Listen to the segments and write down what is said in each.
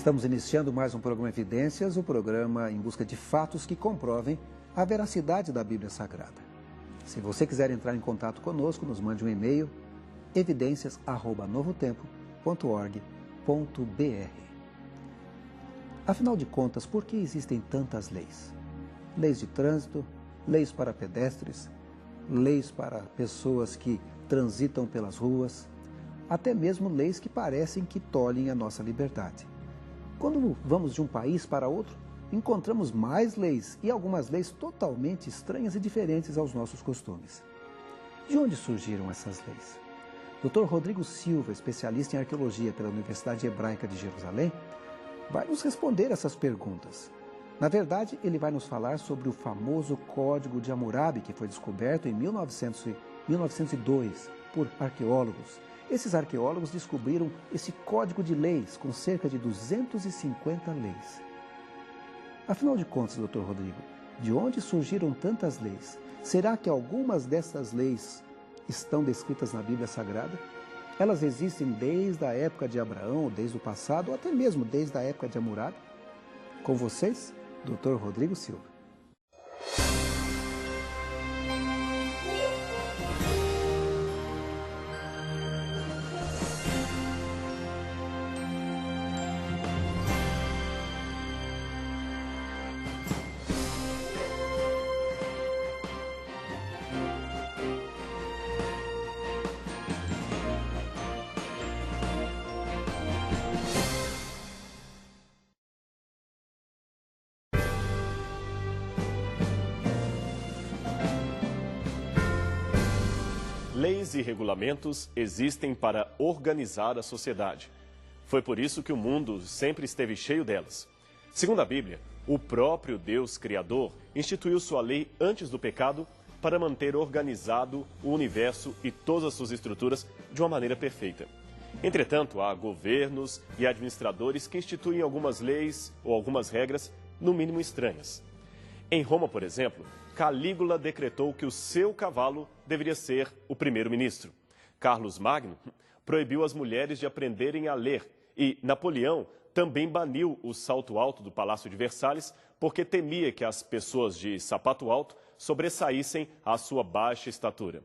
Estamos iniciando mais um programa Evidências, o programa em busca de fatos que comprovem a veracidade da Bíblia Sagrada. Se você quiser entrar em contato conosco, nos mande um e-mail, evidências@novotempo.org.br. Afinal de contas, por que existem tantas leis? Leis de trânsito, leis para pedestres, leis para pessoas que transitam pelas ruas, até mesmo leis que parecem que tolhem a nossa liberdade. Quando vamos de um país para outro, encontramos mais leis e algumas leis totalmente estranhas e diferentes aos nossos costumes. De onde surgiram essas leis? Dr. Rodrigo Silva, especialista em arqueologia pela Universidade Hebraica de Jerusalém, vai nos responder essas perguntas. Na verdade, ele vai nos falar sobre o famoso Código de Hammurabi, que foi descoberto em 1902 por arqueólogos. Esses arqueólogos descobriram esse código de leis com cerca de 250 leis. Afinal de contas, Dr. Rodrigo, de onde surgiram tantas leis? Será que algumas dessas leis estão descritas na Bíblia Sagrada? Elas existem desde a época de Abraão, desde o passado, ou até mesmo desde a época de Hammurabi? Com vocês, Dr. Rodrigo Silva. Leis e regulamentos existem para organizar a sociedade. Foi por isso que o mundo sempre esteve cheio delas. Segundo a Bíblia, o próprio Deus Criador instituiu sua lei antes do pecado para manter organizado o universo e todas as suas estruturas de uma maneira perfeita. Entretanto, há governos e administradores que instituem algumas leis ou algumas regras, no mínimo estranhas. Em Roma, por exemplo, Calígula decretou que o seu cavalo deveria ser o primeiro-ministro. Carlos Magno proibiu as mulheres de aprenderem a ler e Napoleão também baniu o salto alto do Palácio de Versalhes porque temia que as pessoas de sapato alto sobressaíssem à sua baixa estatura.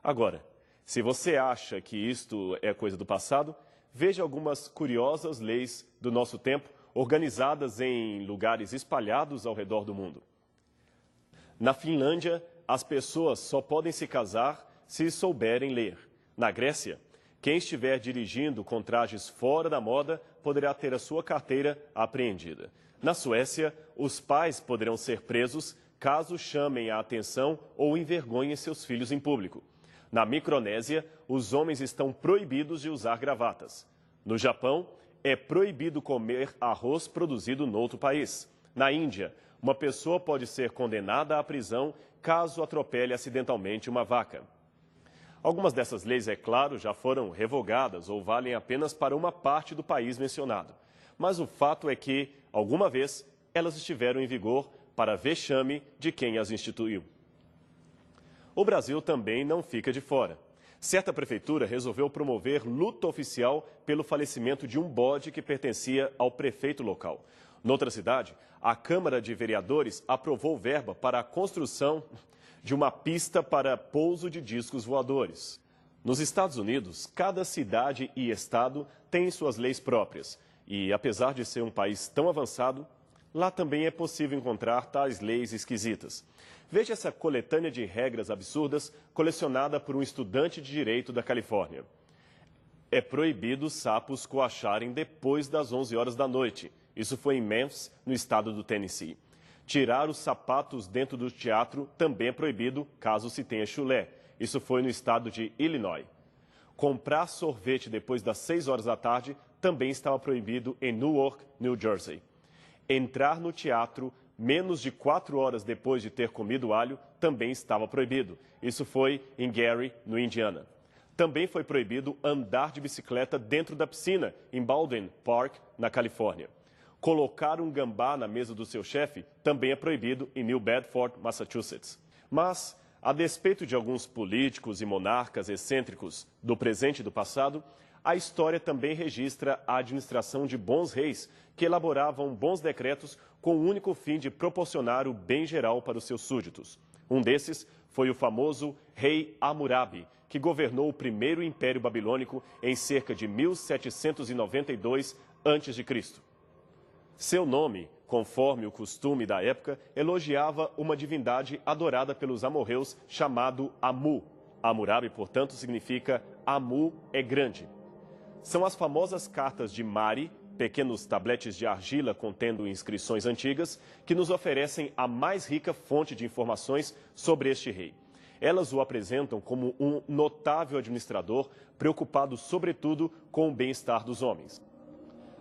Agora, se você acha que isto é coisa do passado, veja algumas curiosas leis do nosso tempo organizadas em lugares espalhados ao redor do mundo. Na Finlândia, as pessoas só podem se casar se souberem ler. Na Grécia, quem estiver dirigindo com trajes fora da moda poderá ter a sua carteira apreendida. Na Suécia, os pais poderão ser presos caso chamem a atenção ou envergonhem seus filhos em público. Na Micronésia, os homens estão proibidos de usar gravatas. No Japão, é proibido comer arroz produzido noutro país. Na Índia, uma pessoa pode ser condenada à prisão caso atropele acidentalmente uma vaca. Algumas dessas leis, é claro, já foram revogadas ou valem apenas para uma parte do país mencionado. Mas o fato é que, alguma vez, elas estiveram em vigor para vexame de quem as instituiu. O Brasil também não fica de fora. Certa prefeitura resolveu promover luto oficial pelo falecimento de um bode que pertencia ao prefeito local. Noutra cidade, a Câmara de Vereadores aprovou verba para a construção de uma pista para pouso de discos voadores. Nos Estados Unidos, cada cidade e estado tem suas leis próprias. E, apesar de ser um país tão avançado, lá também é possível encontrar tais leis esquisitas. Veja essa coletânea de regras absurdas colecionada por um estudante de direito da Califórnia. É proibido sapos coacharem depois das 11 horas da noite. Isso foi em Memphis, no estado do Tennessee. Tirar os sapatos dentro do teatro também é proibido, caso se tenha chulé. Isso foi no estado de Illinois. Comprar sorvete depois das 6 horas da tarde também estava proibido em Newark, New Jersey. Entrar no teatro menos de 4 horas depois de ter comido alho também estava proibido. Isso foi em Gary, no Indiana. Também foi proibido andar de bicicleta dentro da piscina, em Baldwin Park, na Califórnia. Colocar um gambá na mesa do seu chefe também é proibido em New Bedford, Massachusetts. Mas A despeito de alguns políticos e monarcas excêntricos do presente e do passado, a história também registra a administração de bons reis que elaboravam bons decretos com o único fim de proporcionar o bem geral para os seus súditos. Um desses foi o famoso rei Hammurabi, que governou o primeiro império babilônico em cerca de 1792 a.C. Seu nome, conforme o costume da época, elogiava uma divindade adorada pelos amorreus chamado Amu. Hammurabi, portanto, significa Amu é grande. São as famosas cartas de Mari, pequenos tabletes de argila contendo inscrições antigas, que nos oferecem a mais rica fonte de informações sobre este rei. Elas o apresentam como um notável administrador, preocupado sobretudo com o bem-estar dos homens.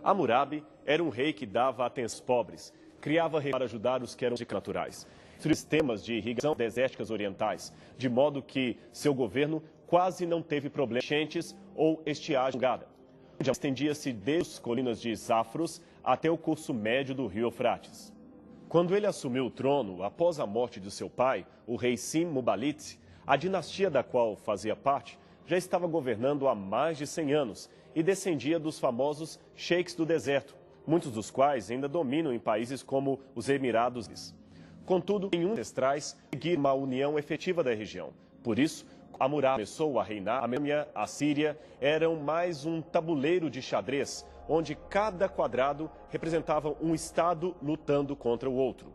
Hammurabi era um rei que dava atenção aos pobres, criava recursos para ajudar os que eram naturais, sistemas de irrigação desérticas orientais, de modo que seu governo quase não teve problemas de enchentes ou estiagem prolongada. Estendia-se desde as colinas de Zafros até o curso médio do rio Eufrates. Quando ele assumiu o trono, após a morte de seu pai, o rei Sim-Muballit, a dinastia da qual fazia parte já estava governando há mais de 100 anos e descendia dos famosos sheiks do deserto, muitos dos quais ainda dominam em países como os Emirados. Contudo, nenhum ancestrais seguiram uma união efetiva da região. Por isso, Hammurabi começou a reinar. A Mesopotâmia, a Síria eram mais um tabuleiro de xadrez, onde cada quadrado representava um estado lutando contra o outro.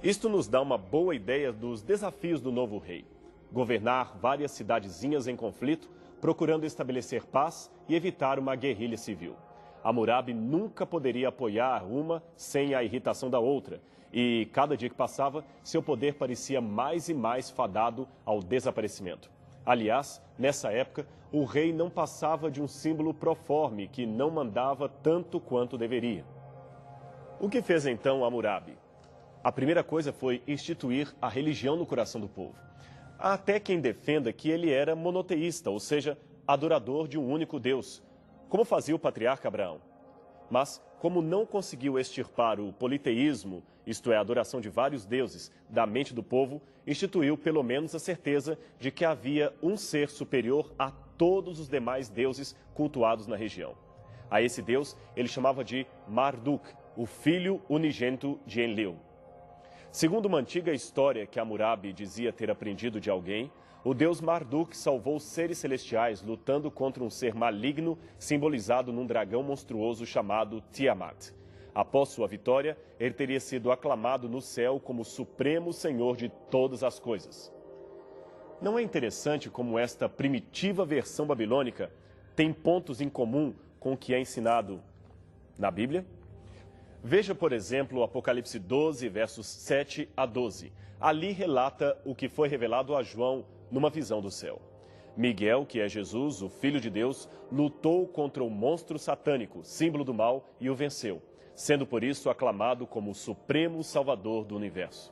Isto nos dá uma boa ideia dos desafios do novo rei. Governar várias cidadezinhas em conflito, procurando estabelecer paz e evitar uma guerrilha civil. Hammurabi nunca poderia apoiar uma sem a irritação da outra, e cada dia que passava, seu poder parecia mais e mais fadado ao desaparecimento. Aliás, nessa época, o rei não passava de um símbolo proforme que não mandava tanto quanto deveria. O que fez então Hammurabi? A primeira coisa foi instituir a religião no coração do povo. Há até quem defenda que ele era monoteísta, ou seja, adorador de um único Deus, como fazia o patriarca Abraão. Mas, como não conseguiu extirpar o politeísmo, isto é, a adoração de vários deuses, da mente do povo, instituiu pelo menos a certeza de que havia um ser superior a todos os demais deuses cultuados na região. A esse deus ele chamava de Marduk, o filho unigênito de Enlil. Segundo uma antiga história que Hammurabi dizia ter aprendido de alguém, o deus Marduk salvou seres celestiais lutando contra um ser maligno simbolizado num dragão monstruoso chamado Tiamat. Após sua vitória, ele teria sido aclamado no céu como supremo senhor de todas as coisas. Não é interessante como esta primitiva versão babilônica tem pontos em comum com o que é ensinado na Bíblia? Veja, por exemplo, o Apocalipse 12, versos 7 a 12. Ali relata o que foi revelado a João numa visão do céu. Miguel, que é Jesus, o Filho de Deus, lutou contra o monstro satânico, símbolo do mal, e o venceu, sendo por isso aclamado como o supremo salvador do universo.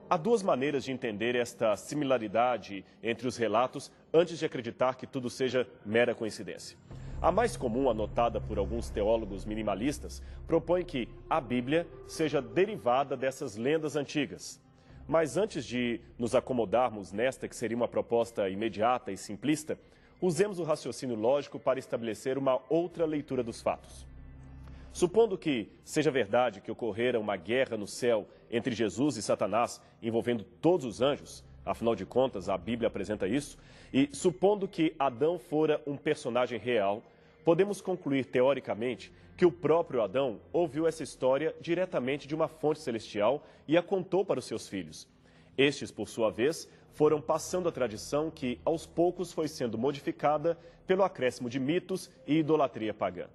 Há duas maneiras de entender esta similaridade entre os relatos antes de acreditar que tudo seja mera coincidência. A mais comum, anotada por alguns teólogos minimalistas, propõe que a Bíblia seja derivada dessas lendas antigas. Mas antes de nos acomodarmos nesta, que seria uma proposta imediata e simplista, usemos o raciocínio lógico para estabelecer uma outra leitura dos fatos. Supondo que seja verdade que ocorrera uma guerra no céu entre Jesus e Satanás, envolvendo todos os anjos, afinal de contas a Bíblia apresenta isso, e supondo que Adão fora um personagem real, podemos concluir teoricamente que o próprio Adão ouviu essa história diretamente de uma fonte celestial e a contou para os seus filhos. Estes, por sua vez, foram passando a tradição que aos poucos foi sendo modificada pelo acréscimo de mitos e idolatria pagã.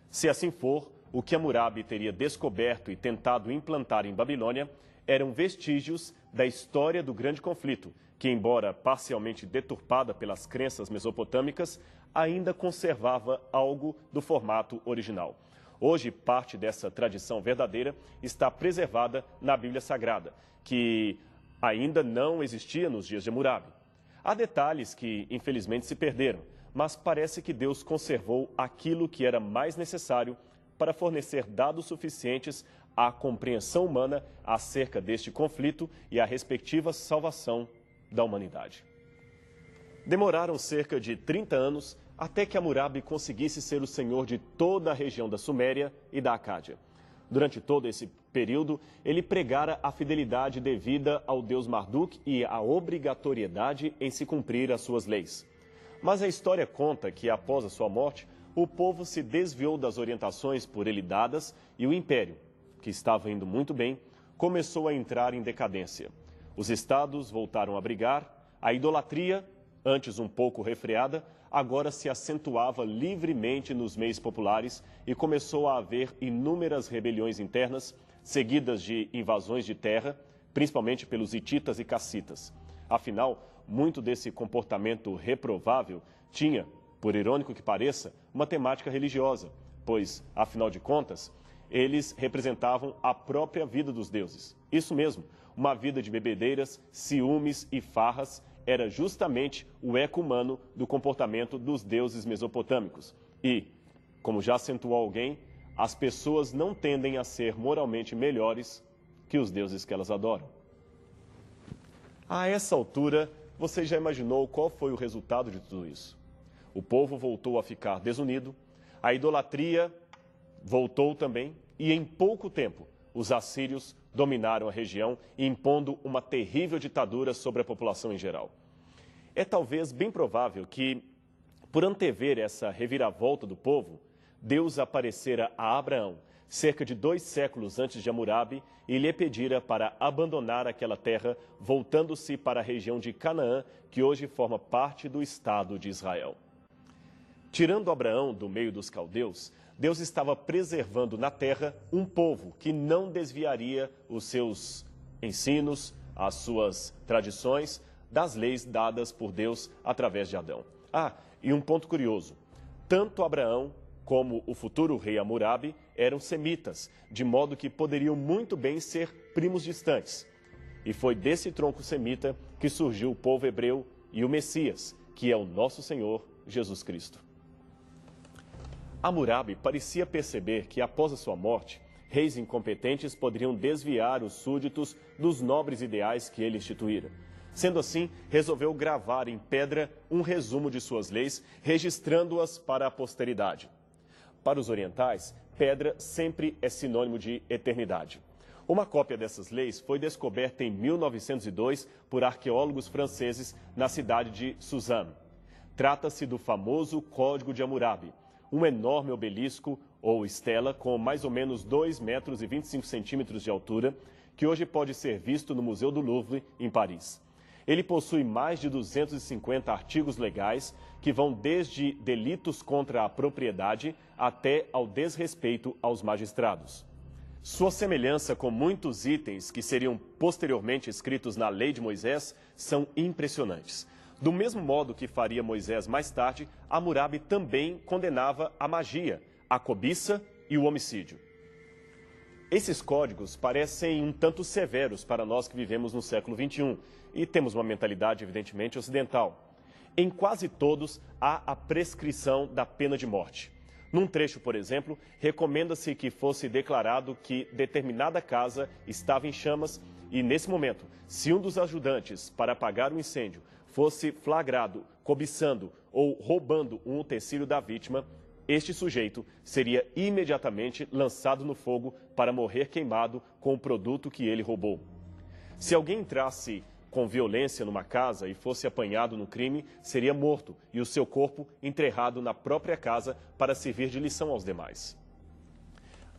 Se assim for, o que Hammurabi teria descoberto e tentado implantar em Babilônia eram vestígios da história do grande conflito, que, embora parcialmente deturpada pelas crenças mesopotâmicas, ainda conservava algo do formato original. Hoje, parte dessa tradição verdadeira está preservada na Bíblia Sagrada, que ainda não existia nos dias de Hammurabi. Há detalhes que, infelizmente, se perderam, mas parece que Deus conservou aquilo que era mais necessário para fornecer dados suficientes a compreensão humana acerca deste conflito e a respectiva salvação da humanidade. Demoraram cerca de 30 anos até que Hammurabi conseguisse ser o senhor de toda a região da Suméria e da Acádia. Durante todo esse período, ele pregara a fidelidade devida ao deus Marduk e a obrigatoriedade em se cumprir as suas leis. Mas a história conta que, após a sua morte, o povo se desviou das orientações por ele dadas e o império, que estava indo muito bem, começou a entrar em decadência. Os estados voltaram a brigar, a idolatria, antes um pouco refreada, agora se acentuava livremente nos meios populares e começou a haver inúmeras rebeliões internas, seguidas de invasões de terra, principalmente pelos hititas e cassitas. Afinal, muito desse comportamento reprovável tinha, por irônico que pareça, uma temática religiosa, pois, afinal de contas, eles representavam a própria vida dos deuses. Isso mesmo, uma vida de bebedeiras, ciúmes e farras era justamente o eco humano do comportamento dos deuses mesopotâmicos. E, como já acentuou alguém, as pessoas não tendem a ser moralmente melhores que os deuses que elas adoram. A essa altura, você já imaginou qual foi o resultado de tudo isso? O povo voltou a ficar desunido, a idolatria voltou também, e em pouco tempo, os assírios dominaram a região, impondo uma terrível ditadura sobre a população em geral. É talvez bem provável que, por antever essa reviravolta do povo, Deus aparecera a Abraão, cerca de 2 séculos antes de Hammurabi, e lhe pedira para abandonar aquela terra, voltando-se para a região de Canaã, que hoje forma parte do Estado de Israel. Tirando Abraão do meio dos caldeus, Deus estava preservando na terra um povo que não desviaria os seus ensinos, as suas tradições, das leis dadas por Deus através de Adão. E um ponto curioso, tanto Abraão como o futuro rei Hammurabi eram semitas, de modo que poderiam muito bem ser primos distantes. E foi desse tronco semita que surgiu o povo hebreu e o Messias, que é o nosso Senhor Jesus Cristo. Hammurabi parecia perceber que, após a sua morte, reis incompetentes poderiam desviar os súditos dos nobres ideais que ele instituíra. Sendo assim, resolveu gravar em pedra um resumo de suas leis, registrando-as para a posteridade. Para os orientais, pedra sempre é sinônimo de eternidade. Uma cópia dessas leis foi descoberta em 1902 por arqueólogos franceses na cidade de Suzanne. Trata-se do famoso Código de Hammurabi, um enorme obelisco ou estela com mais ou menos 2,25 metros de altura, que hoje pode ser visto no Museu do Louvre, em Paris. Ele possui mais de 250 artigos legais que vão desde delitos contra a propriedade até ao desrespeito aos magistrados. Sua semelhança com muitos itens que seriam posteriormente escritos na Lei de Moisés são impressionantes. Do mesmo modo que faria Moisés mais tarde, Hammurabi também condenava a magia, a cobiça e o homicídio. Esses códigos parecem um tanto severos para nós que vivemos no século XXI e temos uma mentalidade evidentemente ocidental. Em quase todos há a prescrição da pena de morte. Num trecho, por exemplo, recomenda-se que fosse declarado que determinada casa estava em chamas e, nesse momento, se um dos ajudantes para apagar o incêndio fosse flagrado cobiçando ou roubando um utensílio da vítima, este sujeito seria imediatamente lançado no fogo para morrer queimado com o produto que ele roubou. Se alguém entrasse com violência numa casa e fosse apanhado no crime, seria morto e o seu corpo enterrado na própria casa para servir de lição aos demais.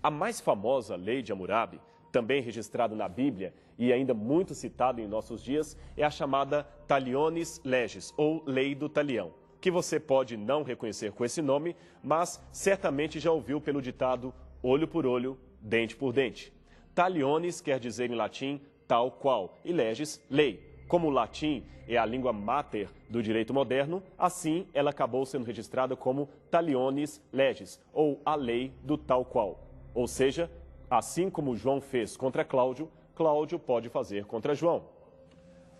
A mais famosa lei de Hammurabi, também registrada na Bíblia e ainda muito citada em nossos dias, é a chamada Talionis Leges, ou Lei do Talião, que você pode não reconhecer com esse nome, mas certamente já ouviu pelo ditado olho por olho, dente por dente. Talionis quer dizer em latim tal qual e leges, lei. Como o latim é a língua mater do direito moderno, assim ela acabou sendo registrada como Talionis Leges, ou a lei do tal qual. Ou seja, assim como João fez contra Cláudio, Cláudio pode fazer contra João.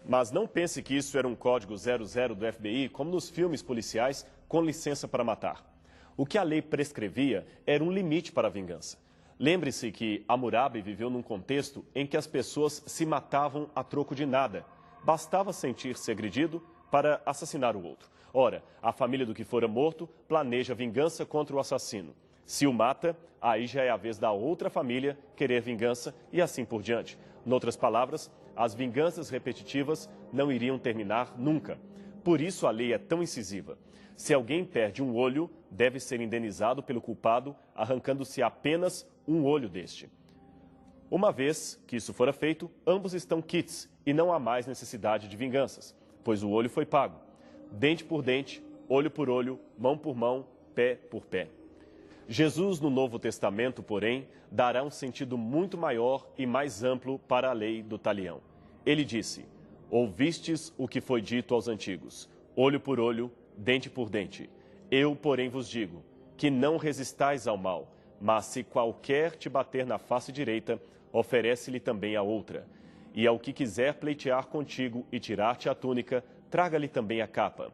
Mas não pense que isso era um código 00 do FBI, como nos filmes policiais, com licença para matar. O que a lei prescrevia era um limite para a vingança. Lembre-se que Hammurabi viveu num contexto em que as pessoas se matavam a troco de nada. Bastava sentir-se agredido para assassinar o outro. Ora, a família do que fora morto planeja vingança contra o assassino. Se o mata, aí já é a vez da outra família querer vingança e assim por diante. Noutras palavras, as vinganças repetitivas não iriam terminar nunca. Por isso a lei é tão incisiva. Se alguém perde um olho, deve ser indenizado pelo culpado, arrancando-se apenas um olho deste. Uma vez que isso fora feito, ambos estão quites e não há mais necessidade de vinganças, pois o olho foi pago. Dente por dente, olho por olho, mão por mão, pé por pé. Jesus, no Novo Testamento, porém, dará um sentido muito maior e mais amplo para a lei do talião. Ele disse: ouvistes o que foi dito aos antigos, olho por olho, dente por dente. Eu, porém, vos digo, que não resistais ao mal, mas se qualquer te bater na face direita, oferece-lhe também a outra. E ao que quiser pleitear contigo e tirar-te a túnica, traga-lhe também a capa.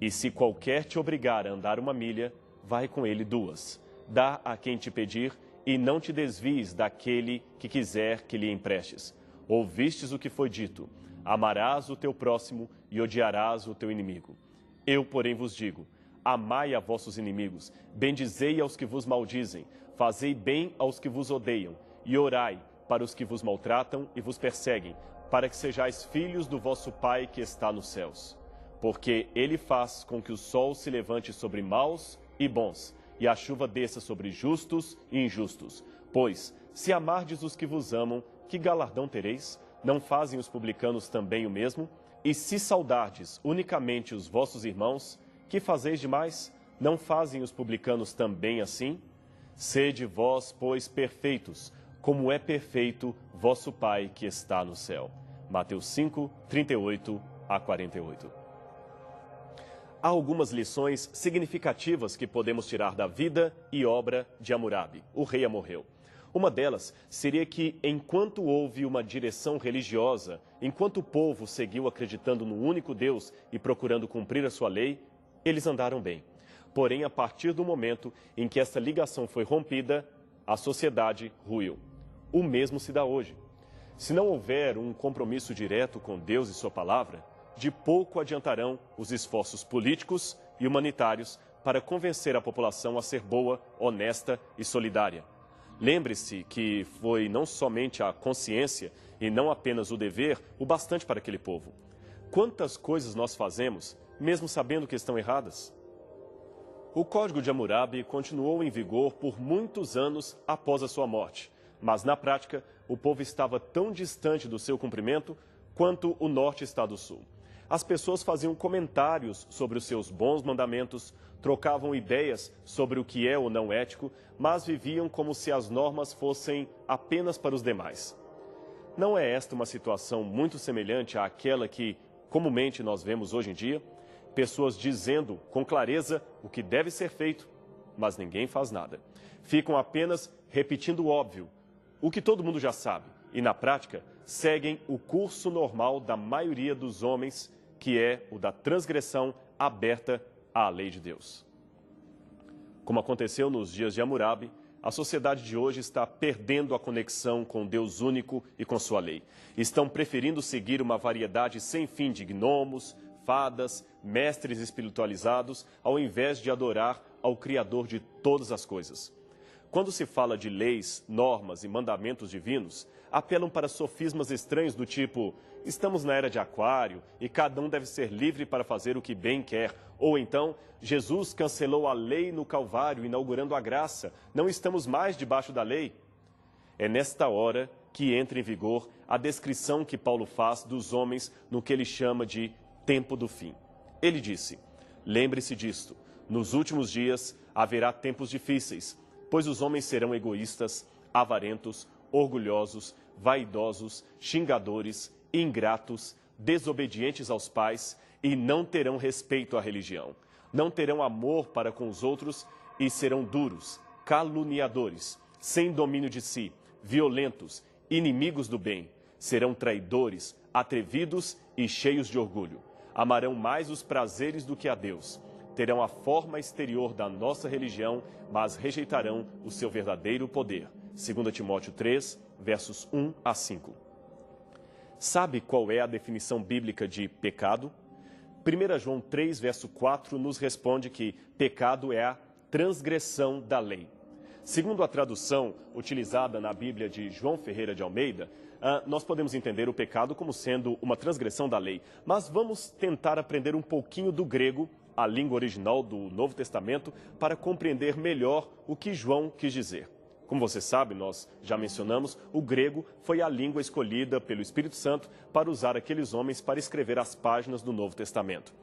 E se qualquer te obrigar a andar 1 milha, vai com ele 2. Dá a quem te pedir e não te desvies daquele que quiser que lhe emprestes. Ouvistes o que foi dito, amarás o teu próximo e odiarás o teu inimigo. Eu, porém, vos digo, amai a vossos inimigos, bendizei aos que vos maldizem, fazei bem aos que vos odeiam, e orai para os que vos maltratam e vos perseguem, para que sejais filhos do vosso Pai que está nos céus. Porque ele faz com que o sol se levante sobre maus e bons, e a chuva desça sobre justos e injustos. Pois, se amardes os que vos amam, que galardão tereis? Não fazem os publicanos também o mesmo? E se saudardes unicamente os vossos irmãos, que fazeis demais? Não fazem os publicanos também assim? Sede vós, pois, perfeitos, como é perfeito vosso Pai que está no céu. Mateus 5, 38 a 48. Há algumas lições significativas que podemos tirar da vida e obra de Hammurabi, o rei amorreu. Uma delas seria que, enquanto houve uma direção religiosa, enquanto o povo seguiu acreditando no único Deus e procurando cumprir a sua lei, eles andaram bem. Porém, a partir do momento em que essa ligação foi rompida, a sociedade ruiu. O mesmo se dá hoje. Se não houver um compromisso direto com Deus e sua palavra, de pouco adiantarão os esforços políticos e humanitários para convencer a população a ser boa, honesta e solidária. Lembre-se que foi não somente a consciência e não apenas o dever o bastante para aquele povo. Quantas coisas nós fazemos, mesmo sabendo que estão erradas? O Código de Hammurabi continuou em vigor por muitos anos após a sua morte, mas na prática o povo estava tão distante do seu cumprimento quanto o norte está do sul. As pessoas faziam comentários sobre os seus bons mandamentos, trocavam ideias sobre o que é ou não ético, mas viviam como se as normas fossem apenas para os demais. Não é esta uma situação muito semelhante àquela que comumente nós vemos hoje em dia? Pessoas dizendo com clareza o que deve ser feito, mas ninguém faz nada. Ficam apenas repetindo o óbvio, o que todo mundo já sabe, e na prática seguem o curso normal da maioria dos homens, que é o da transgressão aberta à lei de Deus. Como aconteceu nos dias de Hammurabi, a sociedade de hoje está perdendo a conexão com Deus único e com sua lei. Estão preferindo seguir uma variedade sem fim de gnomos, fadas, mestres espiritualizados, ao invés de adorar ao Criador de todas as coisas. Quando se fala de leis, normas e mandamentos divinos, apelam para sofismas estranhos do tipo: estamos na era de Aquário e cada um deve ser livre para fazer o que bem quer. Ou então, Jesus cancelou a lei no Calvário, inaugurando a graça. Não estamos mais debaixo da lei. É nesta hora que entra em vigor a descrição que Paulo faz dos homens no que ele chama de tempo do fim. Ele disse: lembre-se disto, nos últimos dias haverá tempos difíceis, pois os homens serão egoístas, avarentos, orgulhosos, vaidosos, xingadores, ingratos, desobedientes aos pais e não terão respeito à religião. Não terão amor para com os outros e serão duros, caluniadores, sem domínio de si, violentos, inimigos do bem. Serão traidores, atrevidos e cheios de orgulho. Amarão mais os prazeres do que a Deus. Terão a forma exterior da nossa religião, mas rejeitarão o seu verdadeiro poder. 2 Timóteo 3, versos 1 a 5. Sabe qual é a definição bíblica de pecado? 1 João 3, verso 4, nos responde que pecado é a transgressão da lei. Segundo a tradução utilizada na Bíblia de João Ferreira de Almeida, nós podemos entender o pecado como sendo uma transgressão da lei. Mas vamos tentar aprender um pouquinho do grego, a língua original do Novo Testamento, para compreender melhor o que João quis dizer. Como você sabe, nós já mencionamos, o grego foi a língua escolhida pelo Espírito Santo para usar aqueles homens para escrever as páginas do Novo Testamento.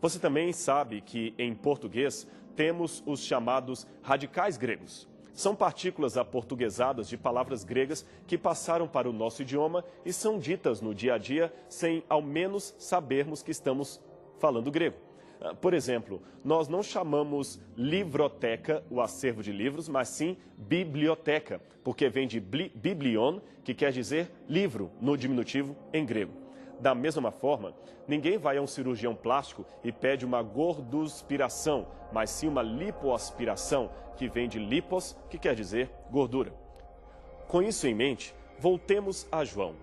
Você também sabe que, em português, temos os chamados radicais gregos. São partículas aportuguesadas de palavras gregas que passaram para o nosso idioma e são ditas no dia a dia sem, ao menos, sabermos que estamos falando grego. Por exemplo, nós não chamamos livroteca, o acervo de livros, mas sim biblioteca, porque vem de biblion, que quer dizer livro, no diminutivo em grego. Da mesma forma, ninguém vai a um cirurgião plástico e pede uma gorduspiração, mas sim uma lipoaspiração, que vem de lipos, que quer dizer gordura. Com isso em mente, voltemos a João.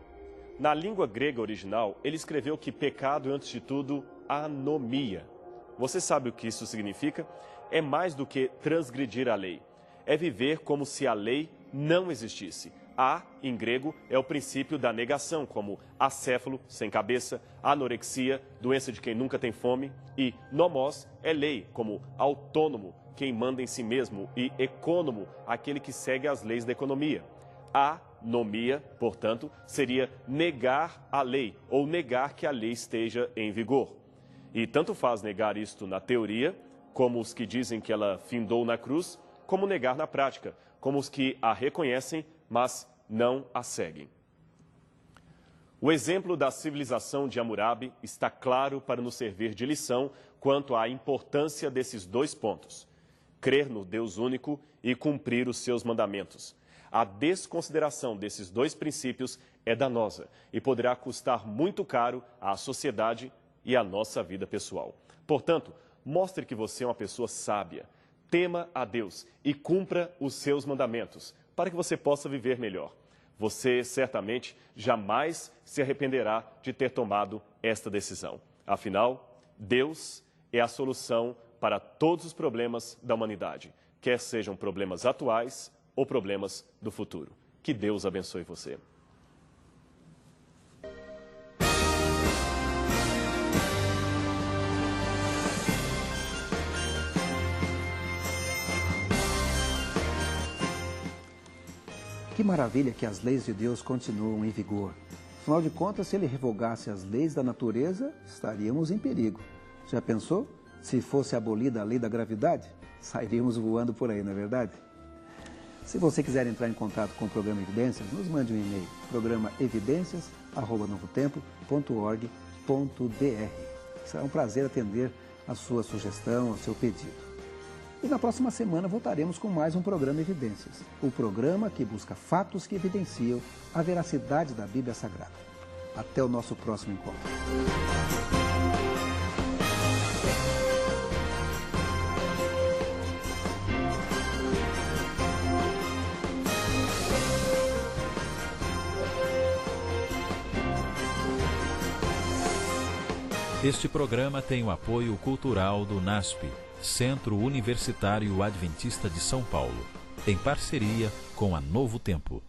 Na língua grega original, ele escreveu que pecado é, antes de tudo, anomia. Você sabe o que isso significa? É mais do que transgredir a lei. É viver como se a lei não existisse. A, em grego, é o princípio da negação, como acéfalo, sem cabeça, anorexia, doença de quem nunca tem fome, e nomos é lei, como autônomo, quem manda em si mesmo, e econômo, aquele que segue as leis da economia. Anomia, portanto, seria negar a lei, ou negar que a lei esteja em vigor. E tanto faz negar isto na teoria, como os que dizem que ela findou na cruz, como negar na prática, como os que a reconhecem, mas não a seguem. O exemplo da civilização de Hammurabi está claro para nos servir de lição quanto à importância desses dois pontos: crer no Deus único e cumprir os seus mandamentos. A desconsideração desses dois princípios é danosa e poderá custar muito caro à sociedade e à nossa vida pessoal. Portanto, mostre que você é uma pessoa sábia, tema a Deus e cumpra os seus mandamentos, para que você possa viver melhor. Você certamente jamais se arrependerá de ter tomado esta decisão. Afinal, Deus é a solução para todos os problemas da humanidade, quer sejam problemas atuais ou problemas do futuro. Que Deus abençoe você. Que maravilha que as leis de Deus continuam em vigor. Afinal de contas, se ele revogasse as leis da natureza, estaríamos em perigo. Já pensou? Se fosse abolida a lei da gravidade, sairíamos voando por aí, não é verdade? Se você quiser entrar em contato com o programa Evidências, nos mande um e-mail, programaevidências@novotempo.org.br. Será um prazer atender a sua sugestão, o seu pedido. E na próxima semana voltaremos com mais um programa Evidências, o programa que busca fatos que evidenciam a veracidade da Bíblia Sagrada. Até o nosso próximo encontro. Este programa tem o apoio cultural do NASP, Centro Universitário Adventista de São Paulo, em parceria com a Novo Tempo.